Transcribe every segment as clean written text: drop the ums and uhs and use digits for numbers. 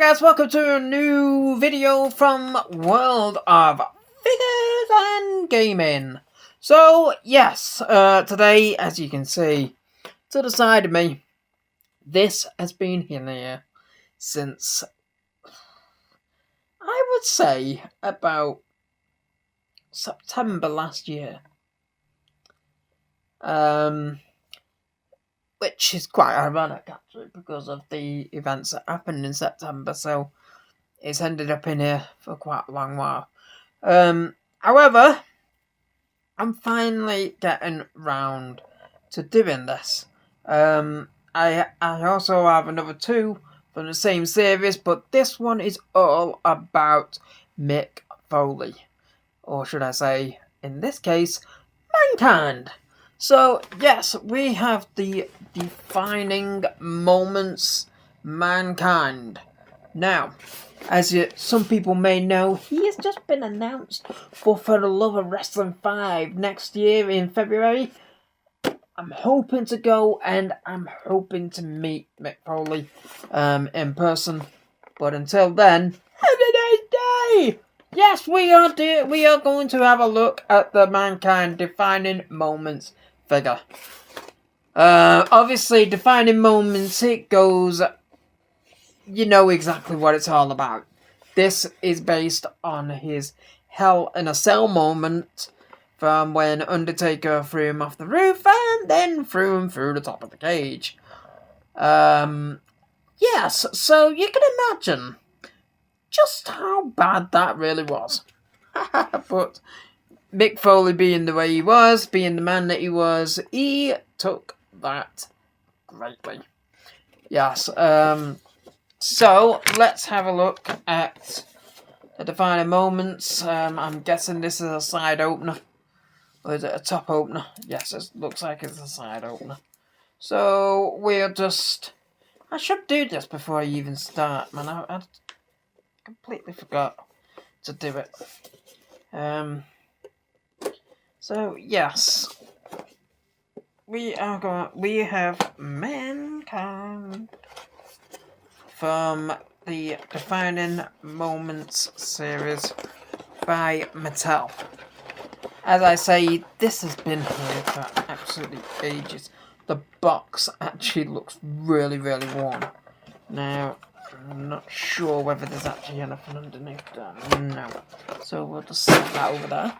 guys, welcome to a new video from World of Figures and Gaming. So yes, today, as you can see to the side of me, this has been in here since, I would say, about September last year. Which is quite ironic, actually, because of the events that happened in September, so it's ended up in here for quite a long while. However, I'm finally getting round to doing this. I also have another two from the same series, but this one is all about Mick Foley. Or should I say, in this case, Mankind. So, yes, we have the defining moments Mankind. Now, as some people may know, he has just been announced for the Love of Wrestling 5 next year in February. I'm hoping to go and I'm hoping to meet Mick Foley in person. But until then, have a nice day! Yes, we are going to have a look at the Mankind defining moments figure. Obviously, defining moments, it goes, you know exactly what it's all about. This is based on his Hell in a Cell moment from when Undertaker threw him off the roof and then threw him through the top of the cage. Yes, so you can imagine just how bad that really was. But Mick Foley, being the way he was, being the man that he took that greatly. Yes, so let's have a look at the defining moments. I'm guessing this is a side opener. Or is it a top opener? Yes, it looks like it's a side opener. So we'll just... I should do this before I even start, man. I completely forgot to do it. So yes, we have Mankind from the Defining Moments series by Mattel. As I say, this has been here for absolutely ages. The box actually looks really, really worn. Now, I'm not sure whether there's actually anything underneath that. No. So we'll just set that over there.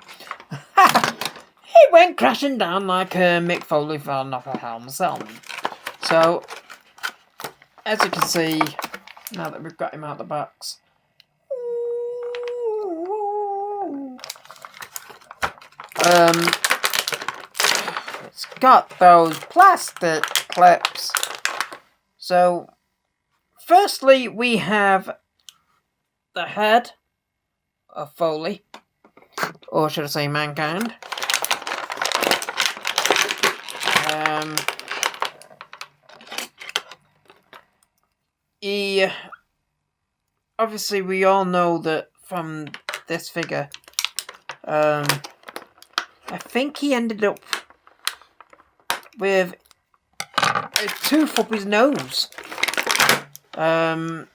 It went crashing down like Mick Foley falling off a Hell in a Cell. So, as you can see, now that we've got him out of the box, it's got those plastic clips. So, firstly, we have the head of Foley, or should I say Mankind. Obviously, we all know that from this figure, I think he ended up with a tooth up his nose. Yeah,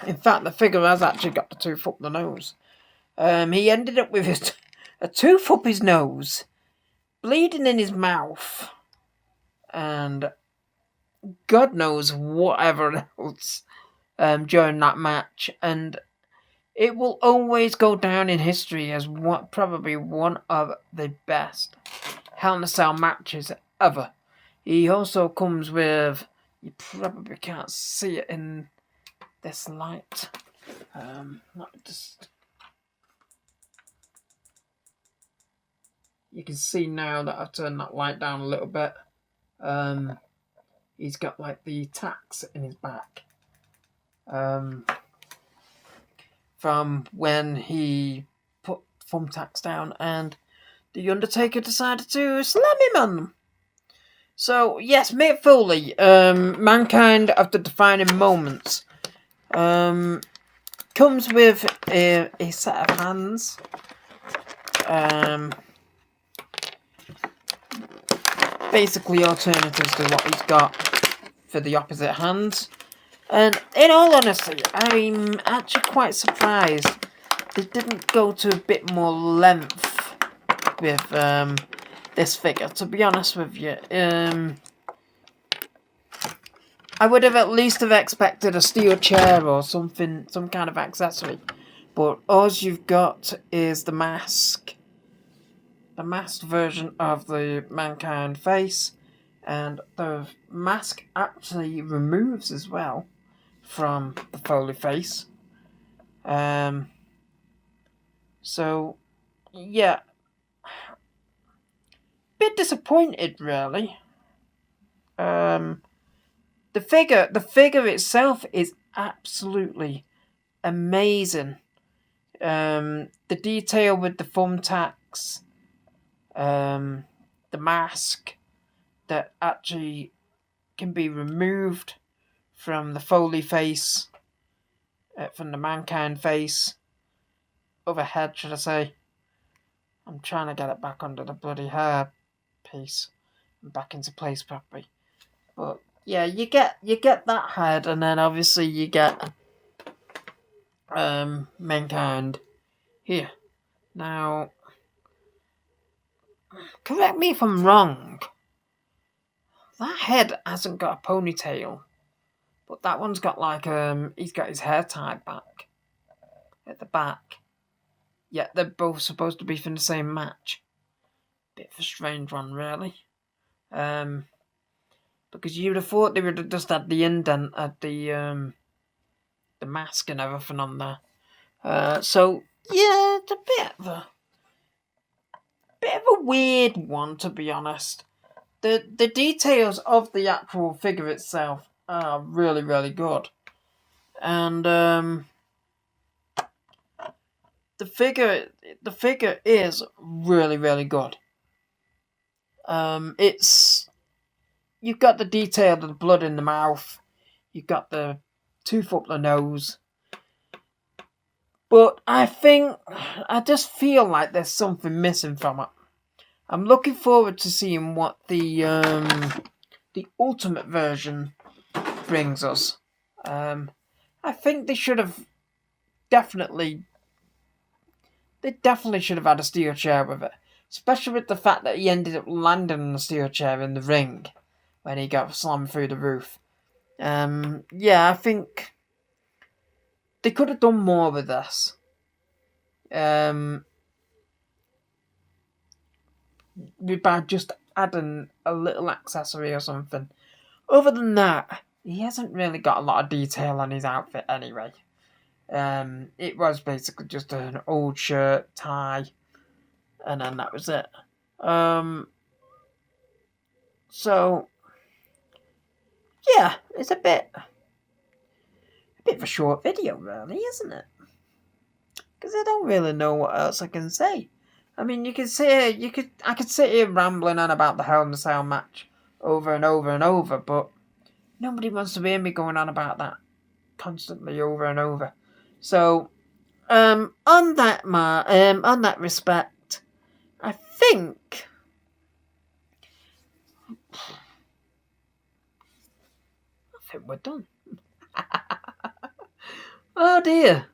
in fact, the figure has actually got the tooth up the nose. He ended up with a tooth up his nose, bleeding in his mouth, and God knows whatever else during that match. And it will always go down in history as probably one of the best Hell in a Cell matches ever. He also comes with, you probably can't see it in this light. You can see now that I've turned that light down a little bit. He's got like the tacks in his back. From when he put thumbtacks down and the Undertaker decided to slam him on them. So, yes, Mick Foley, Mankind of the Defining Moments, comes with a set of hands. Basically alternatives to what he's got for the opposite hands. And in all honesty, I'm actually quite surprised they didn't go to a bit more length with this figure, to be honest with you. I would have at least have expected a steel chair or something, some kind of accessory. But all you've got is the mask. The masked version of the Mankind face. And the mask actually removes as well from the Foley face. So, yeah. Bit disappointed, really. The figure itself is absolutely amazing. The detail with the thumbtacks, the mask that actually can be removed from the Foley face, from the Mankind face, overhead, should I say. I'm trying to get it back under the bloody hair piece and back into place properly. But yeah, you get that head, and then obviously you get Mankind here. Now, correct me if I'm wrong. That head hasn't got a ponytail, but that one's got like he's got his hair tied back at the back. Yet they're both supposed to be from the same match. Bit of a strange one, really. Because you'd have thought they would have just had the indent at the mask and everything on there. So yeah, it's a bit of a weird one, to be honest. The details of the actual figure itself are really, really good, and the figure is really, really good. It's, you've got the detail of the blood in the mouth, you've got the tooth up the nose, but I just feel like there's something missing from it. I'm looking forward to seeing what the ultimate version brings us. I think they should have definitely should have had a steel chair with it, especially with the fact that he ended up landing on the steel chair in the ring when he got slammed through the roof. Yeah, I think they could have done more with this. By just adding a little accessory or something. Other than that, he hasn't really got a lot of detail on his outfit anyway. It was basically just an old shirt, tie, and then that was it. So yeah, it's a bit of a short video, really, isn't it? Because I don't really know what else I can say. I mean, I could sit here rambling on about the Hell in a Cell match over and over and over, but nobody wants to hear me going on about that constantly over and over. So, on that respect, I think we're done. Oh dear.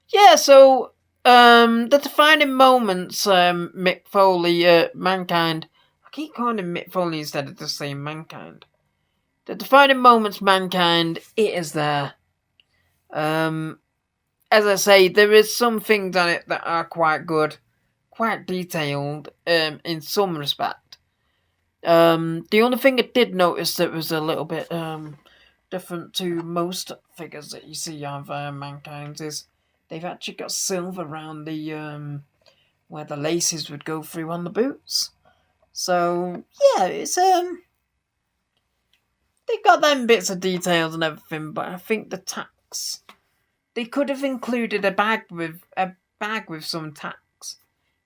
Yeah, so the defining moments, Mick Foley, Mankind. I keep calling him Mick Foley instead of just saying Mankind. The defining moments, Mankind, it is there. As I say, there is some things on it that are quite good, quite detailed, in some respect. The only thing I did notice that was a little bit different to most figures that you see of Mankind's is they've actually got silver around the where the laces would go through on the boots. So yeah, it's they've got them bits of details and everything, but I think the tacks, they could have included a bag with some tacks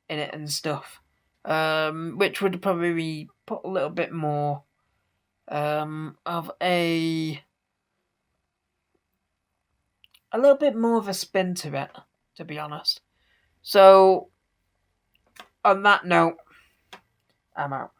in it and stuff, which would probably put a little bit more of a little bit more of a spin to it, to be honest. So, on that note, I'm out.